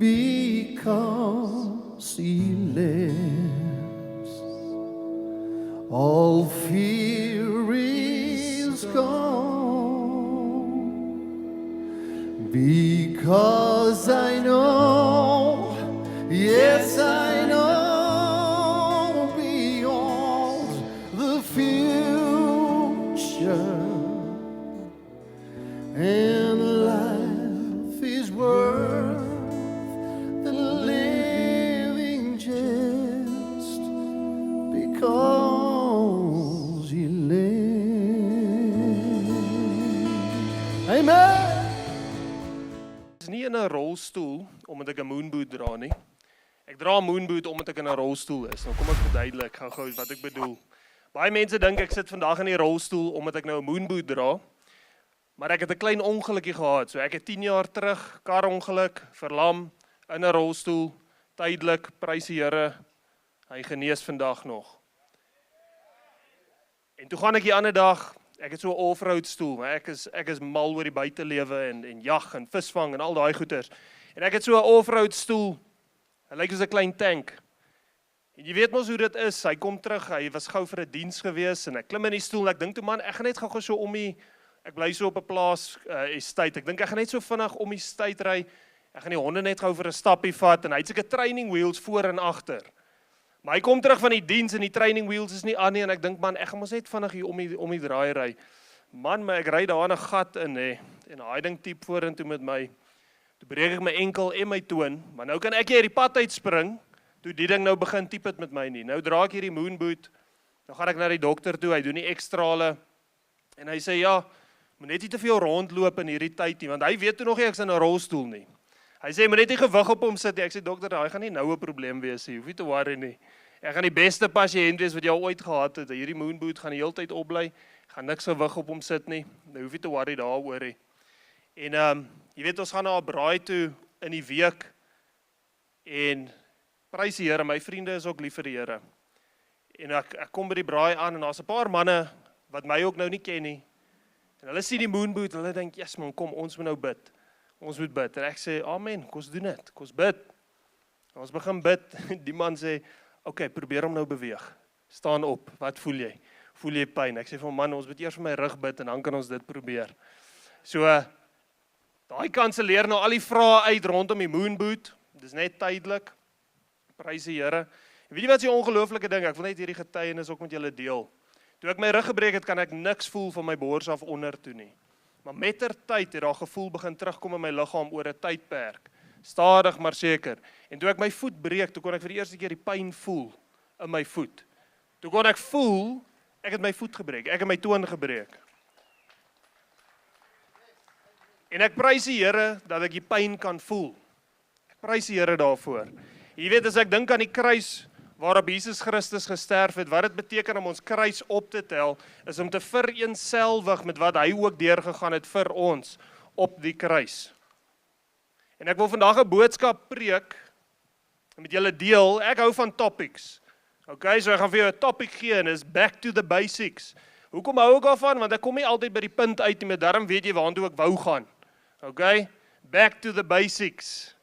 because He lives. All fear is gone, because I know, yes I know, beyond the future, and life is worth the living just because He lives. Amen. Ek is nie in 'n rolstoel omdat ek 'n moonboot dra nie. Ek dra 'n moonboot omdat ek in 'n rolstoel is. Nou kom ek verduidelik gou-gou wat ek bedoel. Baie mense dink ek sit vandag in die rolstoel omdat ek nou 'n moonboot dra. Maar ek het 'n klein ongelukkie gehad. So ek het 10 jaar terug karongeluk, verlam, in 'n rolstoel, tydelik, prys die Here. Hy genees vandag nog. En toe gaan ek die ander dag, ek het so 'n off-road stoel, maar ek is mal oor die buitelewe en jag en visvang en al daai goeters. En ek het so 'n off-road stoel. Hy lyk soos 'n klein tank. En jy weet mos hoe dit is. Hy kom terug, hy was gou vir 'n diens gewees en ek klim in die stoel en ek dink toe man, ek gaan net gou so om die ek bly so op 'n plaas estate. Ek dink ek gaan net so vinnig om die estate ry. Ek gaan die honde net gou vir 'n stappie vat en hy het seker training wheels voor en agter. Maar hy kom terug van die diens en die training wheels is nie aan nie en ek dink man, ek gaan mos net vinnig hier om die draai ry. Man, maar ek ry daar in 'n gat in hè en daai ding tiep vorentoe met my. Toe breek ek my enkel en my toon, maar nou kan ek hier die pad uitspring. Toe die ding nou begin tiep het met my nie. Nou dra ek hierdie moonboot. Nou gaan ek na die dokter toe. Hy doen die ekstrale en hy sê ja, moet net nie te veel rondloop in hierdie tyd nie, want hy weet toe nog nie ek's in 'n rolstoel nie. Hy sê, moet net nie gewig op hom sit nie. Ek sê, dokter, hy gaan nie nou 'n probleem wees nie, hoef nie te worry nie. Ek gaan die beste pasiënt wees wat jy al ooit gehad het. Hierdie moonboot gaan die hele tyd opbly, gaan niks gewig op hom sit nie, nou hoef nie te worry daaroor nie. En jy weet, ons gaan na 'n braai toe in die week, en prys die Here, my vriende is ook lief vir die Here. En ek kom by die braai aan, en daar's 'n paar manne, wat my ook nou nie ken nie, en hulle sien die moonboot, hulle dink, yes man, kom, ons moet nou bid. Ons moet bid. En ek sê, amen, kom ons doen dit, kom ons bid. En ons begin bid, die man sê, okay, probeer hom nou beweeg. Staan op, wat voel jy? Voel jy pyn? Ek sê vir hom, man, ons moet eers vir my rug bid, en dan kan ons dit probeer. So, daai kanselleer nou al die vrae uit rondom die moonboot, dis net tydelik, prys die Here. En weet jy wat is die ongelooflike ding, ek wil net hierdie getuienis ook met julle deel. Toe ek my rug gebreek het, kan ek niks voel van my bors af onder toe nie. Maar mettertyd het daar gevoel begin terugkom in my liggaam oor 'n tydperk. Stadig maar seker. En toe ek my voet breek, toe kon ek vir die eerste keer die pyn voel in my voet. Toe kon ek voel, ek het my voet gebreek, ek het my toon gebreek. En ek prys die Here dat ek die pyn kan voel. Ek prys die Here daarvoor. Jy weet, as ek dink aan die kruis waarop Jesus Christus gesterf het, wat dit beteken om ons kruis op te tel, is om te vereenselwig met wat hy ook deurgegaan het vir ons op die kruis. En ek wil vandag 'n boodskap preek, en met julle deel, ek hou van topics. Okay, so ek gaan vir jou 'n topic gee, en is back to the basics. Hoekom hou ek daarvan? Want ek kom nie altyd by die punt uit, maar daarom weet jy waartoe ek wou gaan. Okay, back to the basics.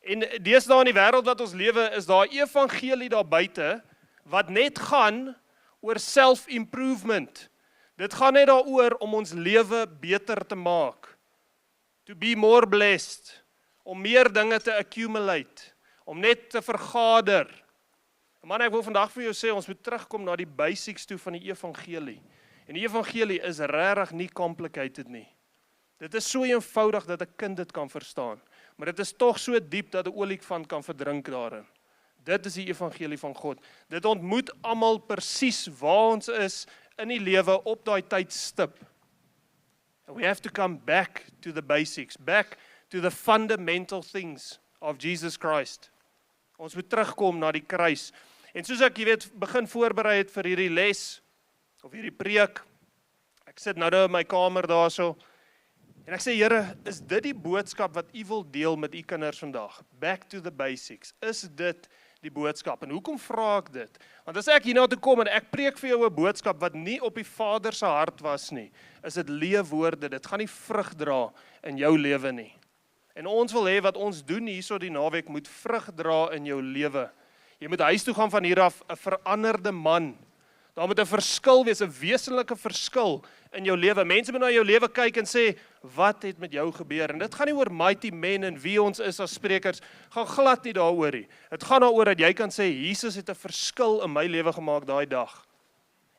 En deesdae in die wêreld wat ons lewe, is daar evangelie daar buite, wat net gaan oor self-improvement. Dit gaan net daaroor om ons lewe beter te maak. To be more blessed. Om meer dinge te accumulate. Om net te vergader. Man, ek wil vandag vir jou sê, ons moet terugkom na die basics toe van die evangelie. En die evangelie is regtig nie complicated nie. Dit is so eenvoudig dat 'n kind dit kan verstaan. Maar dit is tog so diep dat 'n olifant kan verdrink daarin. Dit is die evangelie van God. Dit ontmoet almal presies waar ons is in die lewe op daai tydstip. We have to come back to the basics, back to the fundamental things of Jesus Christ. Ons moet terugkom na die kruis. En soos ek, jy weet, begin voorberei het vir hierdie les, of hierdie preek, ek sit nou in my kamer daarso, en ek sê, Here, is dit die boodskap wat u wil deel met u kinders vandag? Back to the basics. Is dit die boodskap? En hoekom vra ek dit? Want as ek hierna toe kom en ek preek vir jou 'n boodskap wat nie op die Vader se hart was nie, is dit leefwoorde. Dit gaan nie vrug dra in jou lewe nie. En ons wil hê wat ons doen hierso die naweek moet vrug dra in jou lewe. Jy moet huis toe gaan van hier af 'n veranderde man. Daar moet 'n verskil wees, 'n wesenlike verskil in jou lewe. Mense moet na jou lewe kyk en sê, wat het met jou gebeur? En dit gaan nie oor mighty men en wie ons is as sprekers, gaan glad nie daaroor nie. Dit gaan daaroor dat jy kan sê, Jesus het 'n verskil in my lewe gemaak daai dag.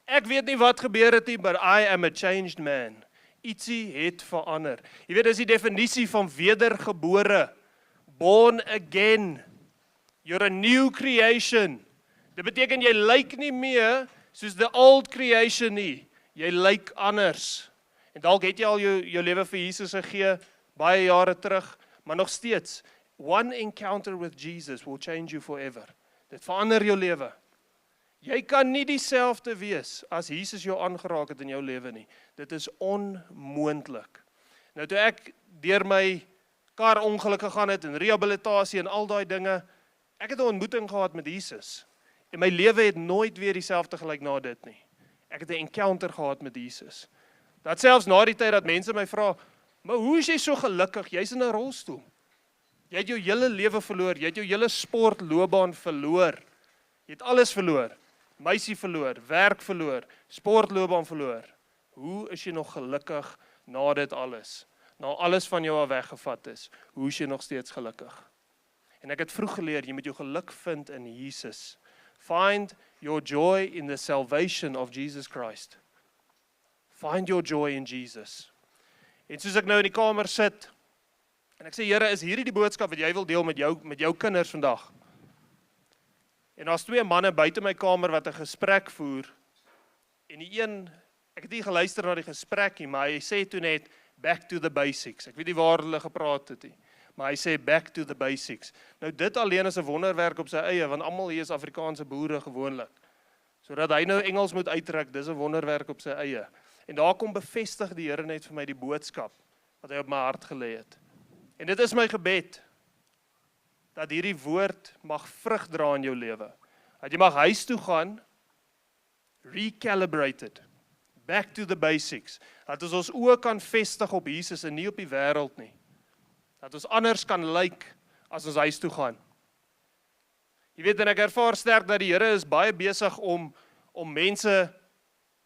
Ek weet nie wat gebeur het nie, but I am a changed man. Ietsie het verander. Jy weet, dis die definisie van wedergebore. Born again. You're a new creation. Dit beteken jy lyk nie meer soos the old creation nie. Jy lyk anders. En dalk het jy al jou lewe vir Jesus gegee, baie jare terug, maar nog steeds, one encounter with Jesus will change you forever. Dit verander jou lewe. Jy kan nie dieselfde wees as Jesus jou aangeraak het in jou lewe nie. Dit is onmoontlik. Nou toe ek deur my karongeluk gegaan het en rehabilitasie en al daai dinge, ek het 'n ontmoeting gehad met Jesus. En my lewe het nooit weer dieselfde gelyk na dit nie. Ek het 'n encounter gehad met Jesus. Dat selfs na die tyd dat mense my vra, maar hoe is jy so gelukkig? Jy's in 'n rolstoel. Jy het jou hele lewe verloor, jy het jou hele sportloopbaan verloor. Jy het alles verloor. Meisie verloor, werk verloor, sportloopbaan verloor. Hoe is jy nog gelukkig na dit alles? Na alles van jou al weggevat is, hoe is jy nog steeds gelukkig? En ek het vroeg geleer, jy moet jou geluk vind in Jesus. Find your joy in the salvation of Jesus Christ. Find your joy in Jesus. En soos ek nou in die kamer sit, en ek sê, Here, is hierdie die boodskap wat jy wil deel met jou kinders vandag? En daar's 2 manne buite my kamer wat 'n gesprek voer, en die een, ek het nie geluister na die gesprek nie, maar hy sê toe net, back to the basics. Ek weet nie waar hulle gepraat het nie, maar hy sê, back to the basics. Nou dit alleen is 'n wonderwerk op sy eie, want almal hier is Afrikaanse boere gewoonlik. Sodat hy nou Engels moet uitdruk, dis 'n wonderwerk op sy eie. En daar kom bevestig die Here net vir my die boodskap, wat hy op my hart gelê het. En dit is my gebed, dat hierdie woord mag vrug dra in jou lewe. Dat jy mag huis toe gaan, recalibrated, back to the basics. Dat ons oë kan vestig op Jesus en nie op die wêreld nie. Dat ons anders kan lyk as ons huis toe gaan. Jy weet, en ek ervaar sterk dat die Here is baie besig om mense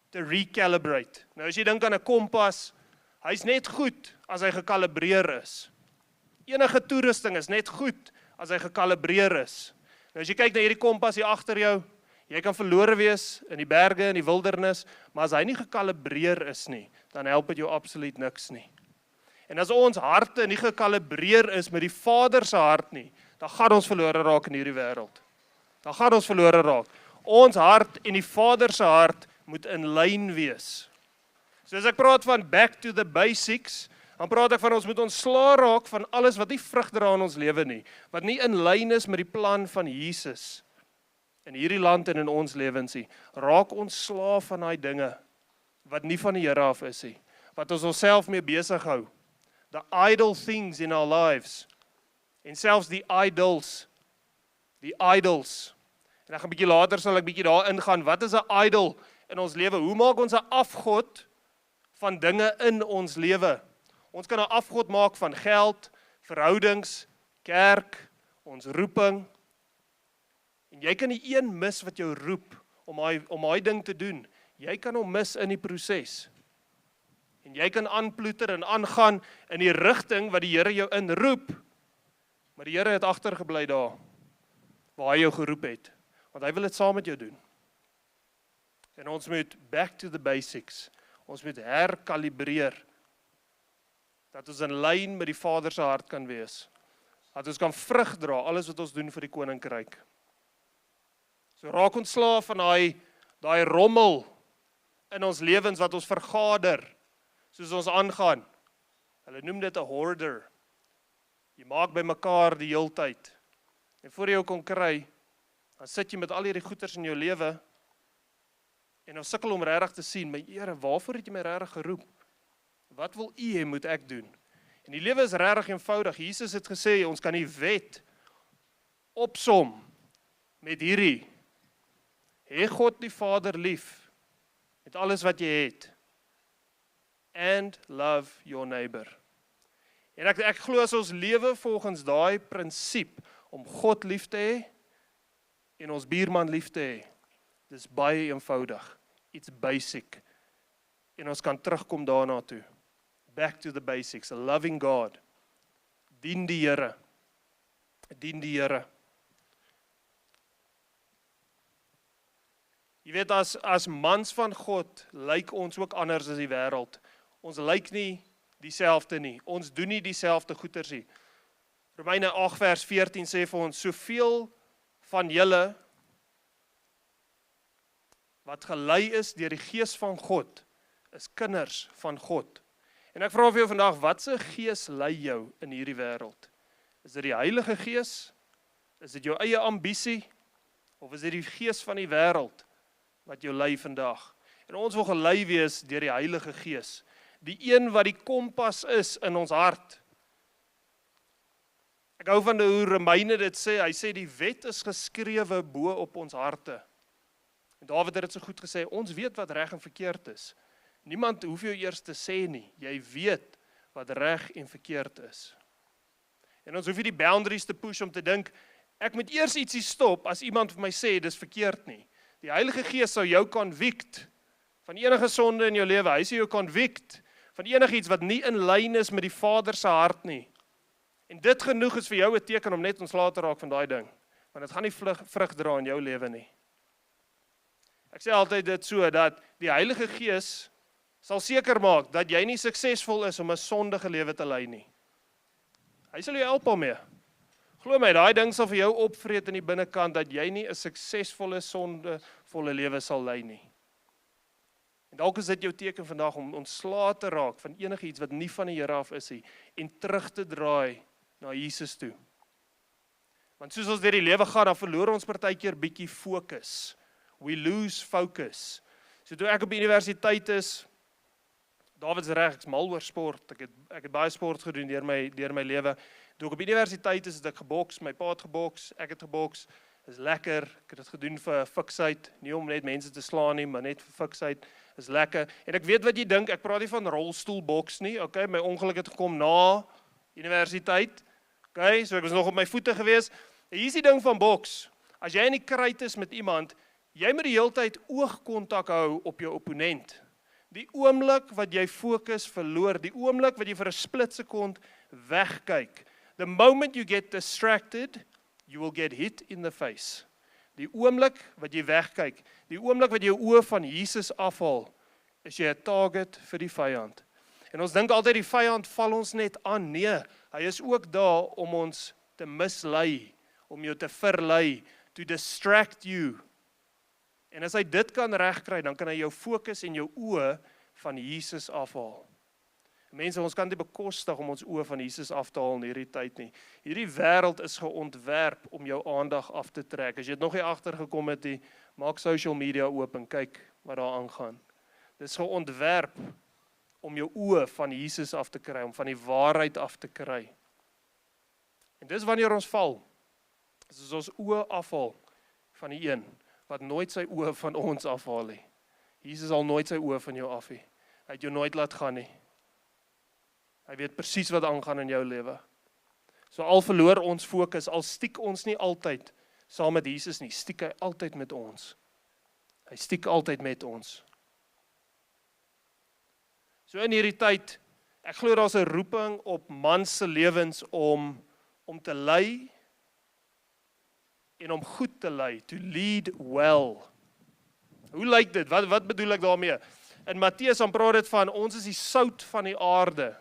te recalibrate. Nou as jy dink aan 'n kompas, hy's net goed as hy gekalibreer is. Enige toerusting is net goed as hy gekalibreer is. Nou as jy kyk na hierdie kompas hier agter jou, jy kan verlore wees in die berge, in die wildernis, maar as hy nie gekalibreer is nie, dan help dit jou absoluut niks nie. En as ons harte nie gekalibreer is met die Vader se hart nie, dan gaan ons verlore raak in hierdie wêreld. Dan gaan ons verlore raak. Ons hart en die Vader se hart moet in lyn wees. So as ek praat van back to the basics, dan praat ek van ons moet ontslaa raak van alles wat nie vrug dra in ons lewe nie, wat nie in lyn is met die plan van Jesus in hierdie land en in ons lewens nie. Raak ontslaa van daai dinge wat nie van die Here af is nie, wat ons onsself mee besig hou. The idle things in our lives, en selfs die idols. En ek gaan bietjie later sal ek bietjie daar ingaan, wat is 'n idol in ons lewe? Hoe maak ons 'n afgod van dinge in ons lewe? Ons kan 'n afgod maak van geld, verhoudings, kerk, ons roeping. En jy kan die een mis wat jou roep om daai ding te doen. Jy kan hom mis in die proses. En jy kan aanploeter en aangaan in die rigting wat die Here jou inroep. Maar die Here het agtergebly daar, waar hy jou geroep het. Want hy wil dit saam met jou doen. En ons moet back to the basics. Ons moet herkalibreer. Dat ons in lyn met die Vader se hart kan wees. Dat ons kan vrug dra, alles wat ons doen vir die koninkryk. So raak ontslaaf van daai rommel in ons lewens wat ons vergader, soos ons aangaan. Hulle noem dit 'n hoarder. Jy maak by mekaar die heeltyd. En voor jy jou kon kry, dan sit jy met al hierdie goeders in jou lewe, en dan sukkel om regtig te sien, my Here, waarvoor het jy my regtig geroep? Wat wil U hê moet ek doen? En die lewe is regtig eenvoudig. Jesus het gesê, ons kan die wet opsom met hierdie. Hê God die Vader lief, met alles wat jy het. And love your neighbor. En ek glo as ons lewe volgens daai prinsip om God lief te hê en ons buurman lief te hê, dis baie eenvoudig. It's basic. En ons kan terugkom daarna toe. Back to the basics. A loving God. Dien die Here. Dien die Here. Jy weet, as mans van God, lyk ons ook anders as die wêreld. Ons lyk nie dieselfde nie. Ons doen nie dieselfde goeders nie. Romeine 8 vers 14 sê vir ons, soveel van julle wat gelei is deur die Gees van God, is kinders van God. En ek vra vir jou vandag, watse gees lei jou in hierdie wêreld? Is dit die Heilige Gees? Is dit jou eie ambisie? Of is dit die gees van die wêreld wat jou lei vandag? En ons wil gelei wees deur die Heilige Gees. Die een wat die kompas is in ons hart. Ek hou van hoe Romeine dit sê, hy sê die wet is geskrewe bo op ons harte. En Dawid het dit so goed gesê, ons weet wat reg en verkeerd is. Niemand hoef jou eers te sê nie, jy weet wat reg en verkeerd is. En ons hoef nie die boundaries te push om te dink, ek moet eers ietsie stop as iemand vir my sê, dis verkeerd nie. Die Heilige Gees sou jou convict van enige sonde in jou lewe, hy sê jou convict van enigiets wat nie in lyn is met die Vader se hart nie. En dit genoeg is vir jou 'n teken om net ontslae te raak van daai ding, want dit gaan nie vrug dra in jou lewe nie. Ek sê altyd dit so, dat die Heilige Gees sal seker maak, dat jy nie suksesvol is om 'n sondige lewe te lei nie. Hy sal jou help daarmee. Glo my, daai ding sal vir jou opvreet in die binnekant, dat jy nie 'n suksesvolle, sondevolle lewe sal lei nie. En dalk is dit jou teken vandag om ontslae te raak van enigiets wat nie van die Here af is nie, en terug te draai na Jesus toe. Want soos ons deur die lewe gaan, dan verloor ons partykeer bietjie fokus. We lose focus. So toe ek op die universiteit is, David's reg, ek's mal oor sport. Ek het baie sport gedoen deur my lewe. Toe ek op die universiteit is, het ek geboks, my pa het geboks, ek het geboks. Is lekker. Ek het dit gedoen vir fiksheid, nie om net mense te slaan nie, maar net vir fiksheid. Is lekker. En ek weet wat jy dink, ek praat nie van rolstoelboks nie. Okay, my ongeluk het gekom na universiteit. Okay, so ek was nog op my voete gewees. En hier is die ding van boks. As jy in die kruit is met iemand, jy moet die hele tyd oogkontak hou op jou opponent. Die oomblik wat jy fokus verloor, die oomblik wat jy vir 'n split sekond wegkyk. The moment you get distracted, you will get hit in the face. Die oomblik wat jy wegkyk, die oomblik wat jy jou oë van Jesus afhaal, is jy 'n target vir die vyand. En ons dink altyd die vyand val ons net aan. Nee, hy is ook daar om ons te mislei, om jou te verlei, to distract you. En as hy dit kan regkry, dan kan hy jou fokus en jou oë van Jesus afhaal. Mense, ons kan nie bekostig om ons oë van Jesus af te haal in hierdie tyd nie. Hierdie wêreld is geontwerp om jou aandag af te trek. As jy dit nog nie agtergekom het nie, maak social media oop en kyk wat daar aangaan. Dit is geontwerp om jou oë van Jesus af te kry, om van die waarheid af te kry. En dis wanneer ons val. Dis as ons oë afhaal van die een wat nooit sy oë van ons afhaal nie. Jesus sal nooit sy oë van jou af hê. Hy het jou nooit laat gaan nie. Hy weet presies wat aangaan in jou lewe. So al verloor ons fokus, al stiek ons nie altyd saam met Jesus nie, stiek hy altyd met ons. Hy stiek altyd met ons. So in hierdie tyd, ek glo daar's 'n roeping op mans se lewens om te lei en om goed te lei, to lead well. Hoe lyk dit? Wat bedoel ek daarmee? In Matteus dan praat dit van, ons is die sout van die aarde.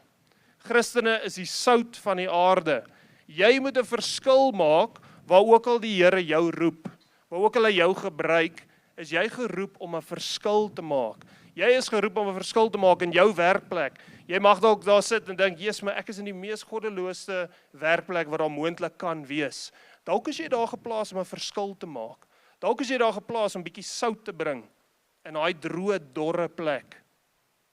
Christene is die sout van die aarde. Jy moet 'n verskil maak, waar ook al die Here jou roep, waar ook al hy jou gebruik, is jy geroep om 'n verskil te maak. Jy is geroep om 'n verskil te maak in jou werkplek. Jy mag dalk daar sit en dink, Jesus, maar ek is in die mees goddeloosste werkplek wat daar moontlik kan wees. Dalk is jy daar geplaas om 'n verskil te maak. Dalk is jy daar geplaas om bietjie sout te bring in daai droë, dorre plek.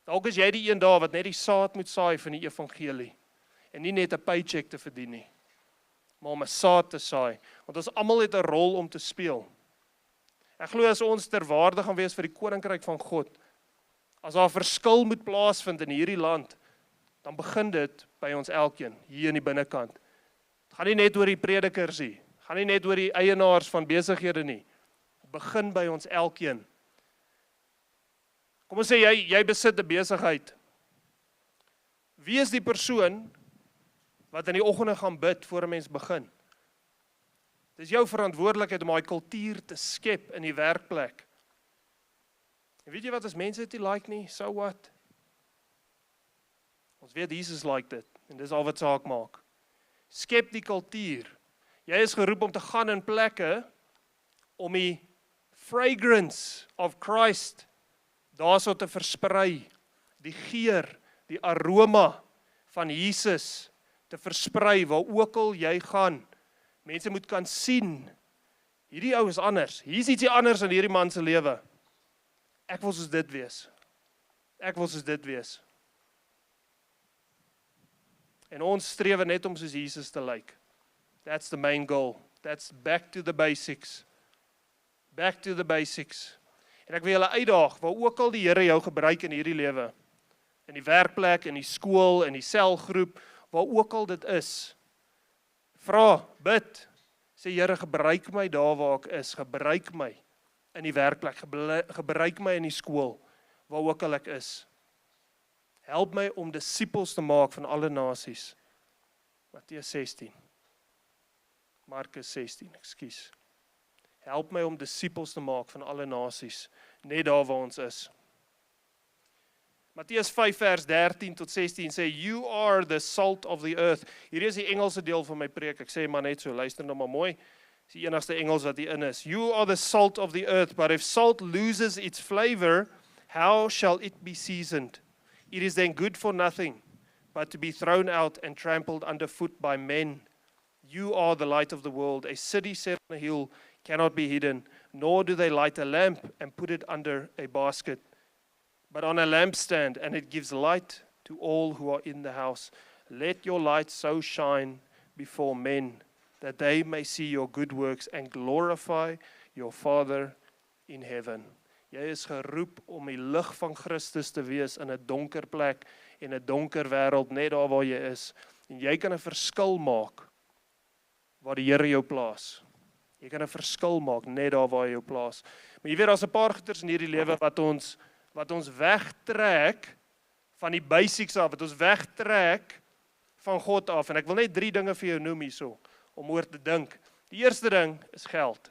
Dalk is jy die een daar wat net die saad moet saai van die evangelie en nie net 'n paycheck te verdien nie, maar om 'n saad te saai, want ons almal het 'n rol om te speel. Ek glo as ons ter waarde gaan wees vir die koninkryk van God, as daar 'n verskil moet plaasvind in hierdie land, dan begin dit by ons elkeen, hier in die binnekant. Het gaan nie net oor die predikers nie, gaan nie net oor die eienaars van besighede nie. Het begin by ons elkeen. Kom ons sê, jy besit 'n besigheid. Wie is die persoon wat in die oggende gaan bid voor 'n mens begin? Dis jou verantwoordelikheid om daai kultuur te skep in die werkplek. En weet jy wat, as mense dit nie like nie, so what? Ons weet Jesus like dit, en dis al wat saak maak. Skep die kultuur. Jy is geroep om te gaan in plekke om die fragrance of Christ daarso te versprei, die geur, die aroma van Jesus te versprei, waar ook al jy gaan. Mense moet kan sien, hierdie ou is anders, hier is ietsie anders in hierdie man se lewe. Ek wil soos dit wees. Ek wil soos dit wees. En ons strewe net om soos Jesus te lyk. That's the main goal. That's back to the basics. Back to the basics. En ek wil julle uitdaag, waar ook al die Here jou gebruik in hierdie lewe, in die werkplek, in die skool, in die selgroep, waar ook al dit is, vra, bid, sê Here, gebruik my daar waar ek is, gebruik my in die werkplek, gebruik my in die skool, waar ook al ek is. Help my om disippels te maak van alle nasies. Matteus 16. Markus 16, ekskuus. Help my om disippels te maak van alle nasies, net daar waar ons is. Matteus 5 vers 13 tot 16 sê, you are the salt of the earth. Hierdie is die Engelse deel van my preek, ek sê maar net so, luister nou maar mooi. Dis die enigste Engels wat hierin is. You are the salt of the earth, but if salt loses its flavor, how shall it be seasoned? It is then good for nothing, but to be thrown out and trampled underfoot by men. You are the light of the world. A city set on a hill cannot be hidden, nor do they light a lamp and put it under a basket, but on a lampstand, and it gives light to all who are in the house. Let your light so shine before men, that they may see your good works and glorify your Father in heaven. Jy is geroep om die lig van Christus te wees in 'n donker plek en 'n donker wêreld, net daar waar jy is. En jy kan 'n verskil maak waar die Here jou plaas. Jy kan 'n verskil maak net daar waar hy jou plaas. Maar jy weet, daar's 'n paar goeters in hierdie lewe wat ons wegtrek van die basics af, wat ons wegtrek van God af. En ek wil net 3 dinge vir jou noem hierso, om oor te dink. Die eerste ding is geld.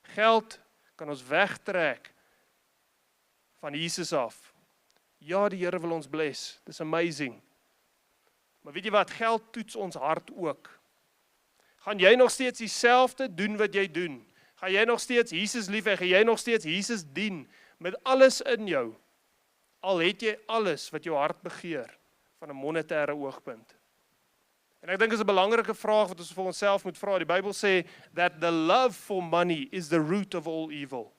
Geld kan ons wegtrek van Jesus af. Ja, die Here wil ons bless. Dis amazing. Maar weet jy wat, geld toets ons hart ook. Gaan jy nog steeds dieselfde doen wat jy doen? Gaan jy nog steeds Jesus lief hê? Gaan jy nog steeds Jesus dien met alles in jou? Al het jy alles wat jou hart begeer van 'n monetêre oogpunt. En ek dink is 'n belangrike vraag wat ons vir onsself moet vra. Die Bybel sê that the love for money is the root of all evil.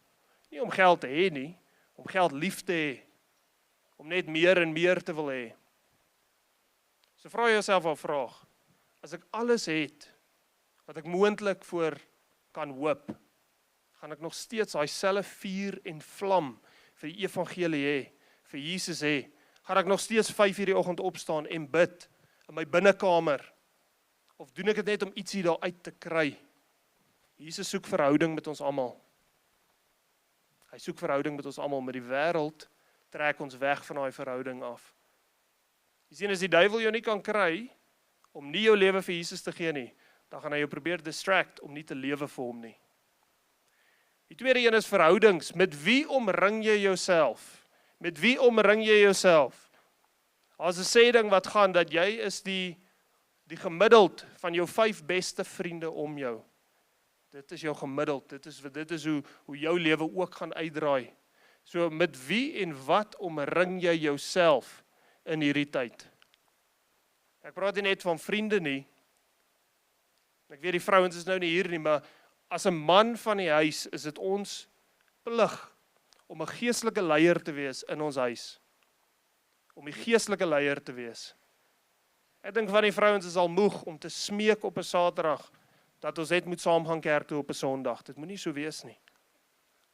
Nie om geld te hê nie, om geld lief te hê, om net meer en meer te wil hê. So vra jouself 'n vraag. As ek alles het wat ek moontlik voor kan hoop, gaan ek nog steeds daai selfe vuur en vlam vir die evangelie hê, vir Jesus hê? Gaan ek nog steeds 5:00 die oggend opstaan en bid in my binnekamer? Of doen ek dit net om ietsie daar uit te kry? Jesus soek verhouding met ons almal. Hy soek verhouding met ons almal, maar die wêreld trek ons weg van daai verhouding af. Jy sien, as die duiwel jou nie kan kry om nie jou lewe vir Jesus te gee nie, dan gaan hy jou probeer distract om nie te lewe vir hom nie. Die tweede een is verhoudings. Met wie omring jy jouself? Met wie omring jy jouself? Daar's 'n sêding wat gaan dat jy is die gemiddeld van jou 5 beste vriende om jou. Dit is jou gemiddeld. Dit is hoe jou lewe ook gaan uitdraai. So met wie en wat omring jy jouself in hierdie tyd? Ek praat nie net van vriende nie. Ek weet die vrouens is nou nie hier nie, maar as 'n man van die huis is dit ons plig om 'n geestelike leier te wees in ons huis. Om die geestelike leier te wees. Ek dink van die vrouens is al moeg om te smeek op 'n Saterdag dat ons net moet saam gaan kerk toe op 'n Sondag. Dit moet nie so wees nie.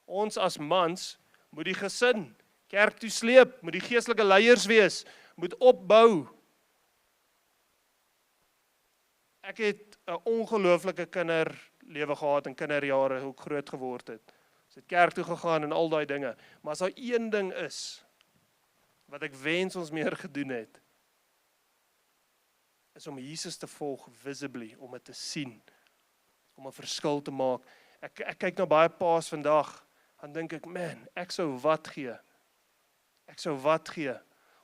Ons as mans moet die gesin kerk toe sleep, moet die geestelike leiers wees, moet opbou, Ek het 'n ongelooflike kinderlewe gehad en kinderjare hoe ek groot geword het. Ons het kerk toe gegaan en al daai dinge. Maar as daar een ding is wat ek wens ons meer gedoen het, is om Jesus te volg visibly, om dit te sien, om 'n verskil te maak. Ek kyk na baie paas vandag, dan dink ek, man, ek sou wat gee. Ek sou wat gee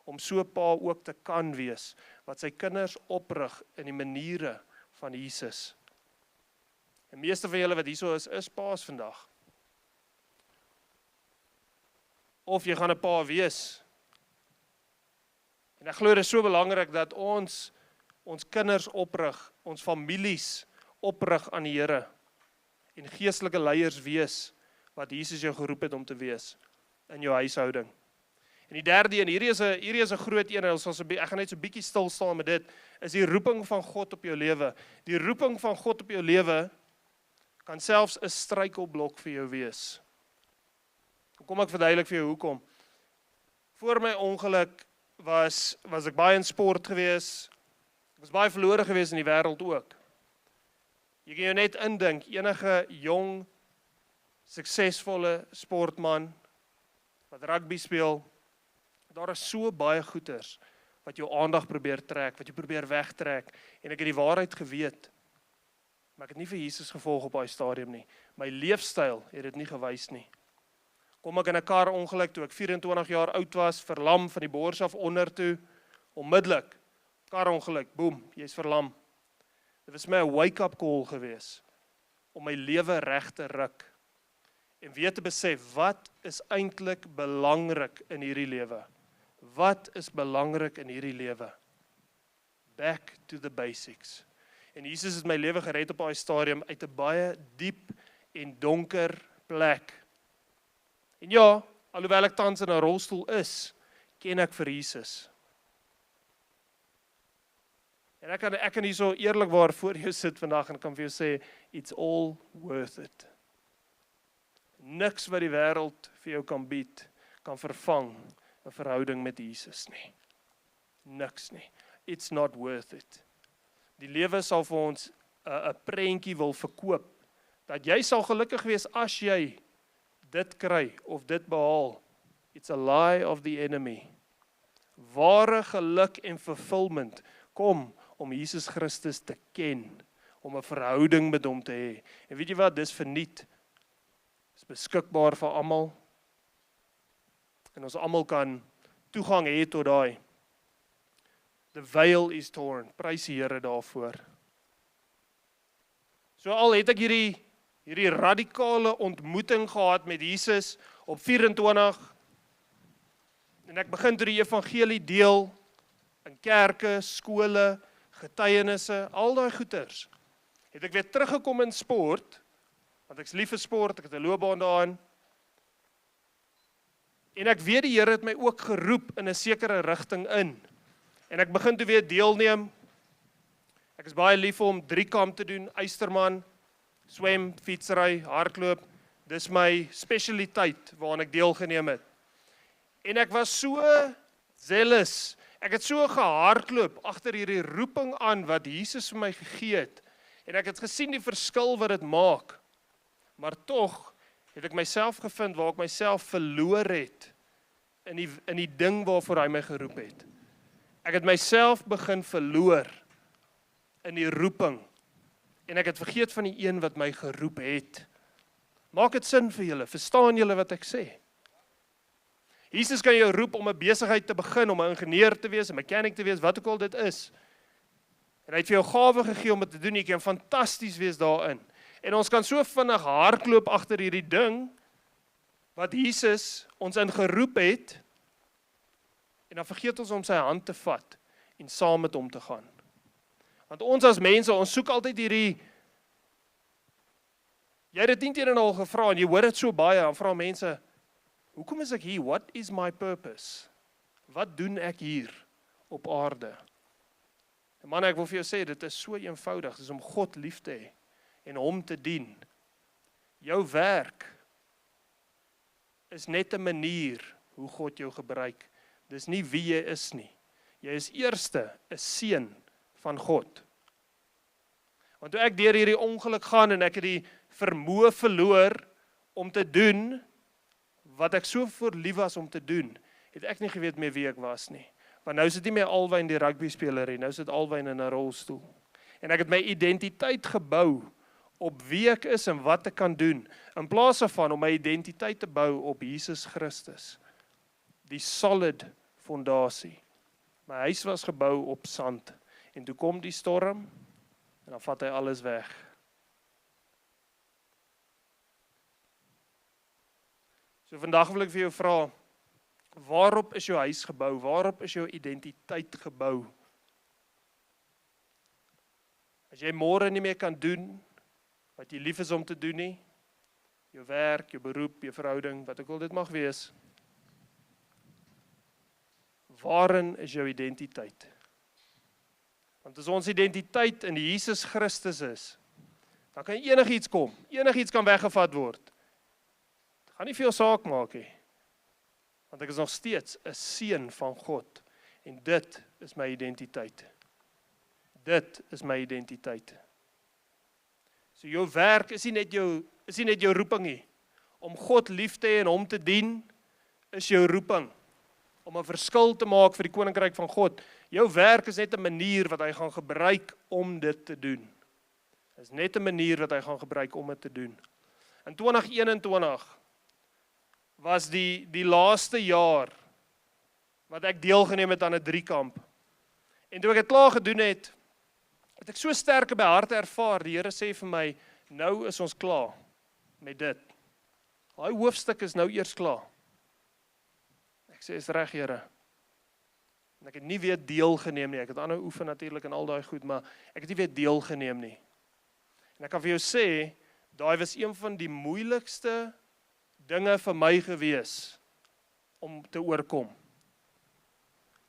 om so 'n pa ook te kan wees, wat sy kinders oprig in die maniere van Jesus. En meeste van julle wat hierso is paas vandag. Of jy gaan 'n pa wees. En ek glo dit is so belangrik dat ons kinders oprig, ons families oprig aan die Here en geestelike leiers wees wat Jesus jou geroep het om te wees in jou huishouding. En die derde een, hierdie is 'n groot een, ek gaan net so 'n bietjie stil staan met dit, is die roeping van God op jou lewe. Die roeping van God op jou lewe kan selfs 'n struikelblok vir jou wees. Kom ek verduidelik vir jou hoekom. Voor my ongeluk was ek baie in sport gewees. Ek was baie verlore gewees in die wêreld ook. Jy kan jou net indink, enige jong, suksesvolle sportman wat rugby speel, daar is so baie goeters wat jou aandag probeer trek, wat jy probeer wegtrek, en ek het die waarheid geweet, maar ek het nie vir Jesus gevolg op daai stadium nie. My leefstyl het dit nie gewys nie. Kom ek in 'n kar ongeluk toe ek 24 jaar oud was, verlam van die bors af onder toe, onmiddellik, kar ongeluk, boem, jy's verlam. Dit was my 'n wake-up call gewees, om my lewe reg te ruk, en weer te besef, wat is eintlik belangrik in hierdie lewe? Wat is belangrik in hierdie lewe? Back to the basics. En Jesus het my lewe gered op daai stadium uit 'n baie diep en donker plek. En ja, alhoewel ek tans in 'n rolstoel is, ken ek vir Jesus. En ek kan hier so eerlikwaar voor jou sit vandag en kan vir jou sê, it's all worth it. Niks wat die wêreld vir jou kan bied, kan vervang 'n verhouding met Jesus nie. Niks nie. It's not worth it. Die lewe sal vir ons 'n prentjie wil verkoop, dat jy sal gelukkig wees as jy dit kry of dit behaal. It's a lie of the enemy. Ware geluk en fulfillment kom om Jesus Christus te ken, om 'n verhouding met hom te hê. En weet jy wat, dis verniet. Is beskikbaar vir almal. En ons almal kan toegang hê tot daai. The veil is torn. Prys die Here daarvoor. So al het ek hierdie radikale ontmoeting gehad met Jesus op 24, en ek begin toe die evangelie deel in kerke, skole, getuienisse, al daai goeters. Het ek weer teruggekom in sport, want ek's lief vir sport, ek het 'n loopbaan daarin. En ek weet die Here het my ook geroep in 'n sekere rigting in. En ek begin toe weer deelneem. Ek is baie lief om 3 kamp te doen, Eysterman, swem, fietsry, hardloop. Dis my spesialiteit waaraan ek deelgeneem het. En ek was so zealous. Ek het so gehardloop agter hierdie roeping aan wat Jesus vir my gegee het. En ek het gesien die verskil wat dit maak. Maar tog het ek myself gevind waar ek myself verloor het in die ding waarvoor hy my geroep het. Ek het myself begin verloor in die roeping. En ek het vergeet van die een wat my geroep het. Maak dit sin vir julle? Verstaan julle wat ek sê? Jesus kan jou roep om 'n besigheid te begin, om 'n ingenieur te wees, 'n mechanic te wees, wat ook al dit is. En hy het vir jou gawe gegee om dit te doen, jy kan fantasties wees daarin. En ons kan so vinnig hardloop agter hierdie ding, wat Jesus ons in geroep het, en dan vergeet ons om sy hand te vat, en saam met hom te gaan. Want ons as mense, ons soek altyd hierdie, jy het dit nie teen en al gevra, en jy hoor dit so baie, dan vra mense, hoekom is ek hier? What is my purpose? Wat doen ek hier op aarde? En man, ek wil vir jou sê, dit is so eenvoudig, dit is om God lief te hê, en hom te dien. Jou werk is net 'n manier hoe God jou gebruik. Dis nie wie jy is nie. Jy is eerste 'n seun van God. Want toe ek deur hierdie ongeluk gaan en ek het die vermoë verloor om te doen wat ek so voor lief was om te doen, het ek nie geweet meer wie ek was nie. Want nou sit nie meer Alwyn die rugby speler nie, nou sit Alwyn in 'n rolstoel. En ek het my identiteit gebou op wie ek is en wat ek kan doen, in plaas daarvan om my identiteit te bou op Jesus Christus, die solid fondasie. My huis was gebou op sand, en toe kom die storm, en dan vat hy alles weg. So vandag wil ek vir jou vra, waarop is jou huis gebou? Waarop is jou identiteit gebou? As jy môre nie meer kan doen wat jy lief is om te doen nie, jou werk, jou beroep, jou verhouding, wat ook al dit mag wees, waarin is jou identiteit? Want as ons identiteit in Jesus Christus is, dan kan enigiets kom, enigiets kan weggevat word. Dit gaan nie veel saak maak nie. Want ek is nog steeds 'n seun van God, en dit is my identiteit. Dit is my identiteit. So jou werk is nie net jou roeping nie. Om God lief te hê en hom te dien, is jou roeping. Om 'n verskil te maak vir die koninkryk van God. Jou werk is net 'n manier wat hy gaan gebruik om dit te doen. Is net 'n manier wat hy gaan gebruik om dit te doen. In 2021 was die laaste jaar wat ek deelgeneem het aan 'n 3-kamp. En toe ek dit klaar gedoen het ek so sterk by harte ervaar, die Here sê vir my, nou is ons klaar met dit. Daai hoofstuk is nou eers klaar. Ek sê, is reg, Here. En ek het nie weer deelgeneem nie, ek het aanhou oefen natuurlik en al daai goed, maar ek het nie weer deelgeneem nie. En ek kan vir jou sê, daai was een van die moeilikste dinge vir my gewees om te oorkom.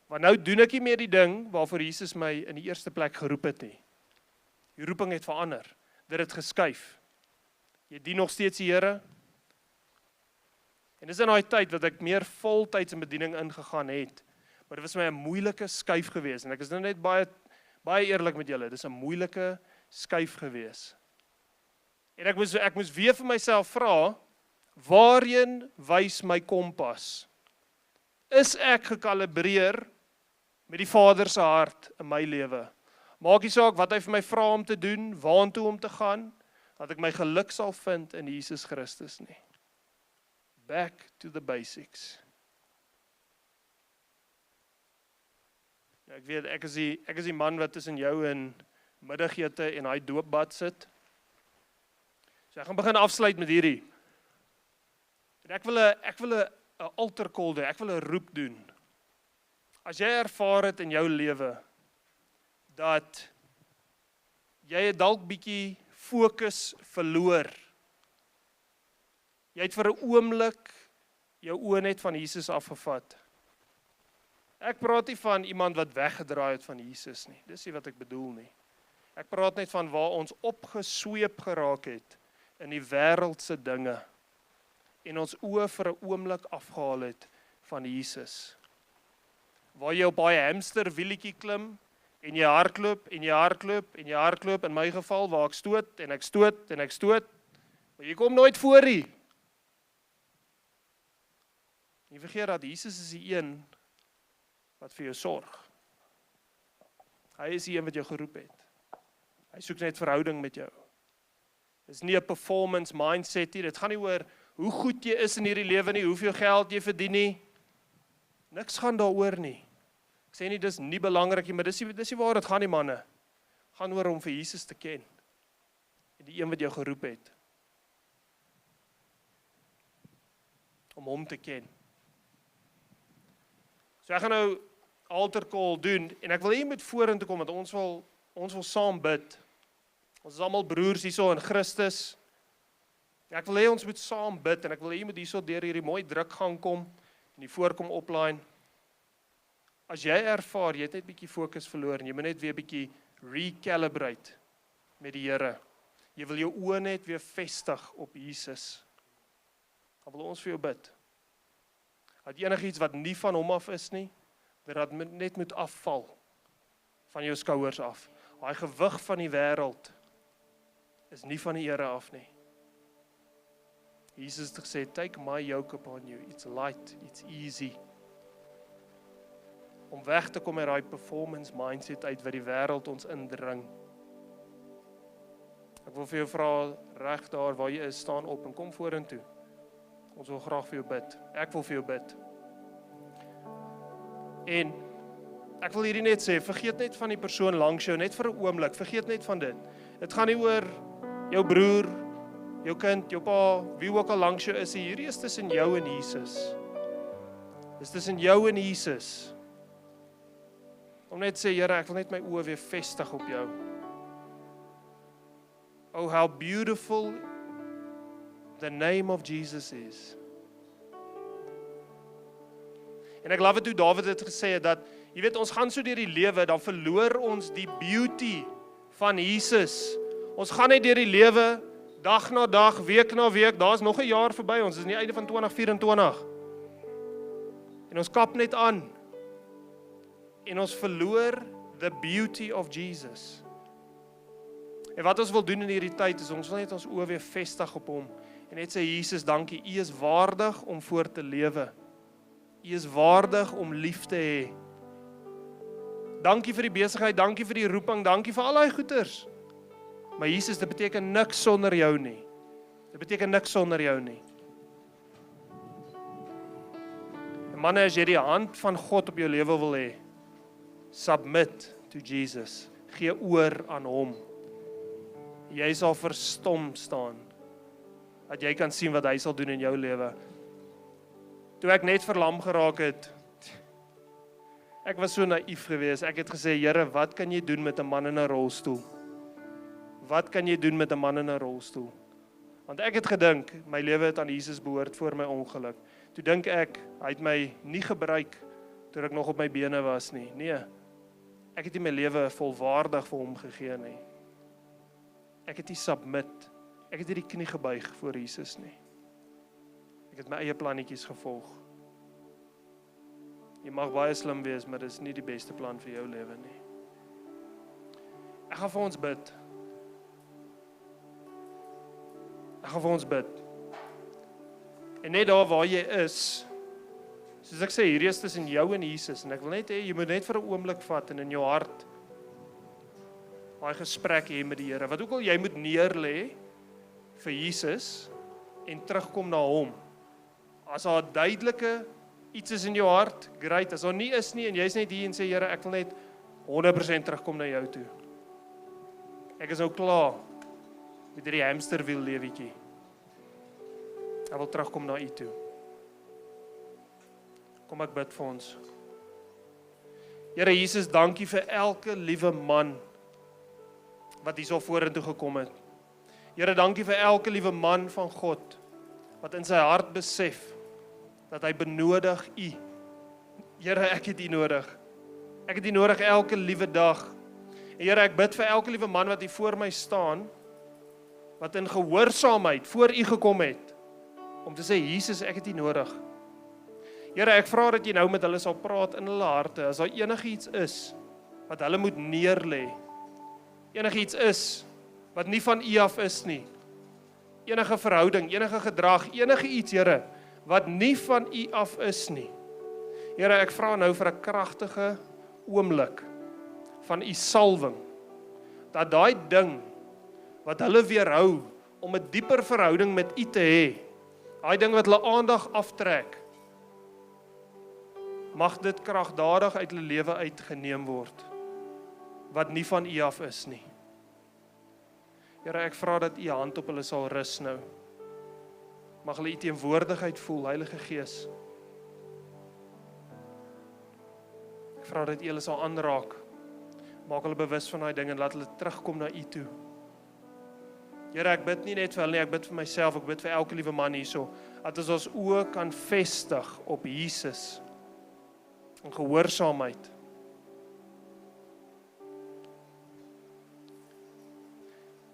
Want nou doen ek nie meer die ding waarvoor Jesus my in die eerste plek geroep het nie. Die roeping het verander. Dit het geskuif. Jy dien nog steeds die Here. En dis in daai tyd wat ek meer voltyds in bediening ingegaan het. Maar dit was my 'n moeilike skuif gewees. En ek is nou net baie eerlik met julle. Dis 'n moeilike skuif gewees. En ek moes weer vir myself vra, waarheen wys my kompas? Is ek gekalibreer met die Vader se hart in my lewe? Maak nie saak wat hy vir my vra om te doen, waartoe om te gaan, dat ek my geluk sal vind in Jesus Christus nie. Back to the basics. Ja, ek weet, ek is die man wat tussen jou en middagete en hy doopbad sit. So ek gaan begin afsluit met hierdie. En ek wil 'n altar call doen, ek wil 'n roep doen. As jy ervaar het in jou lewe, dat jy het dalk bietjie fokus verloor. Jy het vir 'n oomblik jou oë net van Jesus afgevat. Ek praat nie van iemand wat weggedraai het van Jesus nie. Dis nie wat ek bedoel nie. Ek praat net van waar ons opgesweep geraak het in die wêreldse dinge en ons oë vir 'n oomblik afgehaal het van Jesus. Waar jy op daai hamsterwielietjie klim en jy hardloop en jy hardloop en jy hardloop, in my geval waar ek stoot en ek stoot en ek stoot, maar jy kom nooit voor nie. Nie vergeet dat Jesus is die een wat vir jou sorg. Hy is die een wat jou geroep het. Hy soek net verhouding met jou. Dit is nie 'n performance mindset nie. Dit gaan nie oor hoe goed jy is in hierdie lewe nie, hoeveel geld jy verdien nie. Niks gaan daaroor nie. Ek sê nie dis nie belangrik nie, maar dis nie waar dit gaan nie, manne. Het gaan oor om vir Jesus te ken. En die een wat jou geroep het. Om hom te ken. So ek gaan nou altar call doen en ek wil hê jy moet vorentoe kom want ons wil saam bid. Ons is almal broers hierso in Christus. Ek wil hê ons moet saam bid en ek wil hê jy moet hierso deur hierdie mooi drukgang kom en die voorkom opline. As jy ervaar jy het net bietjie fokus verloor en jy moet net weer bietjie recalibrate met die Here. Jy wil jou oë net weer vestig op Jesus. Dan wil ons vir jou bid. Dat enigiets wat nie van hom af is nie, dat net moet afval van jou skouers af. Daai gewig van die wêreld is nie van die Here af nie. Jesus het gesê, take my yoke upon you, it's light, it's easy. Om weg te kom uit daai performance mindset uit wat die wêreld ons indring. Ek wil vir jou vra, reg daar waar jy is, staan op en kom vorentoe. Ons wil graag vir jou bid. Ek wil vir jou bid. En ek wil hierdie net sê, vergeet net van die persoon langs jou, net vir 'n oomblik, vergeet net van dit. Dit gaan nie oor jou broer, jou kind, jou pa, wie ook al langs jou is, hierdie is tussen jou en Jesus. Dis tussen jou en Jesus. Om net sê, Here, ek wil net my oë weer vestig op jou. Oh, how beautiful the name of Jesus is. En ek love het hoe Dawid het gesê dat, jy weet, ons gaan so deur die lewe, dan verloor ons die beauty van Jesus. Ons gaan net deur die lewe, dag na dag, week na week, daar is nog 'n jaar verby, ons is aan die einde van 2024. En ons kap net aan. En ons verloor the beauty of Jesus. En wat ons wil doen in hierdie tyd, is ons wil net ons oë weer vestig op hom. En net sê, Jesus, dankie, U is waardig om voor te lewe. U is waardig om lief te hê. Dankie vir die besigheid, dankie vir die roeping, dankie vir al daai goeders. Maar Jesus, dit beteken niks sonder jou nie. Dit beteken niks sonder jou nie. En manne, as jy die hand van God op jou lewe wil hê, submit to Jesus. Gee oor aan hom. Jy sal verstom staan, dat jy kan sien wat hy sal doen in jou lewe. Toe ek net verlam geraak het, ek was so naïef geweest, ek het gesê, Here, wat kan jy doen met 'n man in 'n rolstoel? Wat kan jy doen met 'n man in 'n rolstoel? Want ek het gedink, my lewe het aan Jesus behoort voor my ongeluk. Toe dink ek, hy het my nie gebruik, toe ek nog op my bene was nie. Nee, ek het nie my lewe volwaardig vir hom gegee nie. Ek het nie submit, ek het nie die knie gebuig voor Jesus nie. Ek het my eie plannetjies gevolg. Jy mag baie slim wees, maar dit is nie die beste plan vir jou lewe nie. Ek gaan vir ons bid. Ek gaan vir ons bid. En net daar waar jy is, soos ek sê, hierdie is tussen jou en Jesus, en ek wil net hê, jy moet net vir 'n oomblik vat en in jou hart daai gesprek hê met die Here. Wat ook al jy moet neerlê vir Jesus en terugkom na hom. As daar 'n duidelike iets is in jou hart, great. As daar nie is nie en jy is net hier en sê, Here, ek wil net 100% terugkom na jou toe. Ek is nou klaar met hierdie hamsterwiel lewetjie. Ek wil terugkom na U toe. Kom ek bid vir ons. Here Jesus, dankie vir elke liewe man wat hier so vorentoe gekom het. Here, dankie vir elke liewe man van God wat in sy hart besef dat hy benodig U. Here, ek het U nodig. Ek het U nodig elke liewe dag. En Here, ek bid vir elke liewe man wat hier voor my staan, wat in gehoorsaamheid voor U gekom het, om te sê, Jesus, ek het U nodig. Here, ek vra dat U nou met hulle sal praat in hulle harte, as daar enigiets is, wat hulle moet neerlê, enigiets is, wat nie van U af is nie, enige verhouding, enige gedrag, enige iets, Here, wat nie van U af is nie. Here, ek vra nou vir 'n kragtige oomblik van U salwing, dat daai ding, wat hulle weerhou, om 'n dieper verhouding met U te hê, daai ding wat hulle aandag aftrek, mag dit kragdadig uit hulle lewe uitgeneem word, wat nie van U af is nie. Here, ek vra dat U hand op hulle sal rus nou. Mag hulle U teenwoordigheid voel, Heilige Gees. Ek vra dat U hulle sal aanraak. Maak hulle bewus van daai ding en laat hulle terugkom na U toe. Here, ek bid nie net vir hulle nie, ek bid vir myself, ek bid vir elke liewe man hierso, dat ons oë kan vestig op Jesus in gehoorsaamheid.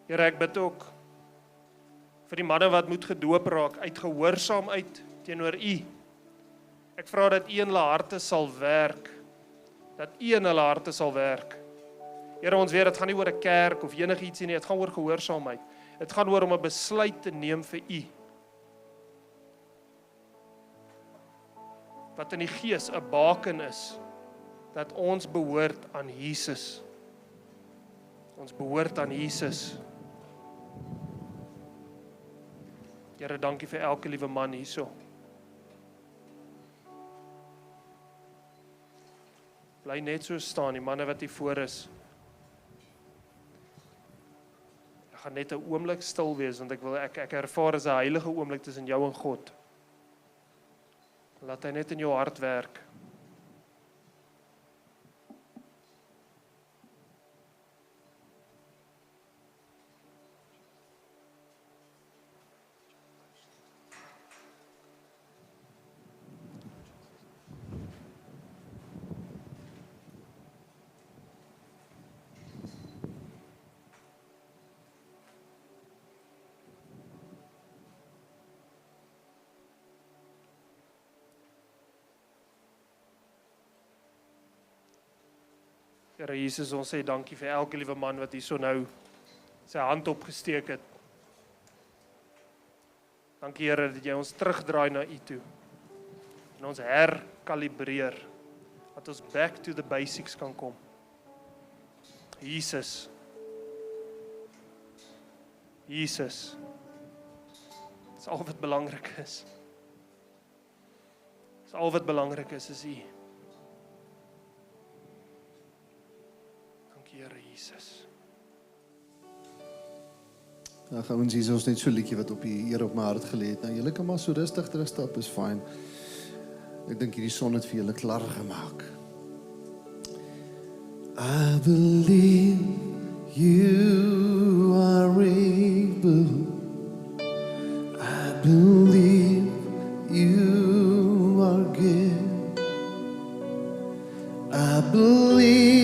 Here, ek bid ook vir die manne wat moet gedoop raak, uit gehoorsaamheid teenoor U. Ek vra dat U in hulle harte sal werk, dat U in hulle harte sal werk. Here, ons weet, dit gaan nie oor 'n kerk of enigiets nie, dit gaan oor gehoorsaamheid. Dit gaan oor om 'n besluit te neem vir U. Wat in die gees 'n baken is, dat ons behoort aan Jesus. Ons behoort aan Jesus. Here, dankie vir elke liewe man hierso. Bly net so staan, die manne wat hier voor is. Ek gaan net 'n oomblik stil wees, want ek ervaar as 'n heilige oomblik tussen jou en God. Laat hy net in jou hart werk. Here Jesus, ons sê dankie vir elke liewe man wat hierso nou sy hand opgesteek het. Dankie Here dat jy ons terugdraai na U toe en ons herkalibreer, dat ons back to the basics kan kom. Jesus. Jesus. Dis al wat belangrik is. Dis al wat belangrik is U. Here Jesus. Nou gaan ons hier ons net so 'n liedjie wat op die Here op my hart gelê het. Nou julle kan maar so rustig terugstap, is fyn. Ek dink hierdie son het vir julle klaar gemaak. I believe you are able. I believe you are good. I believe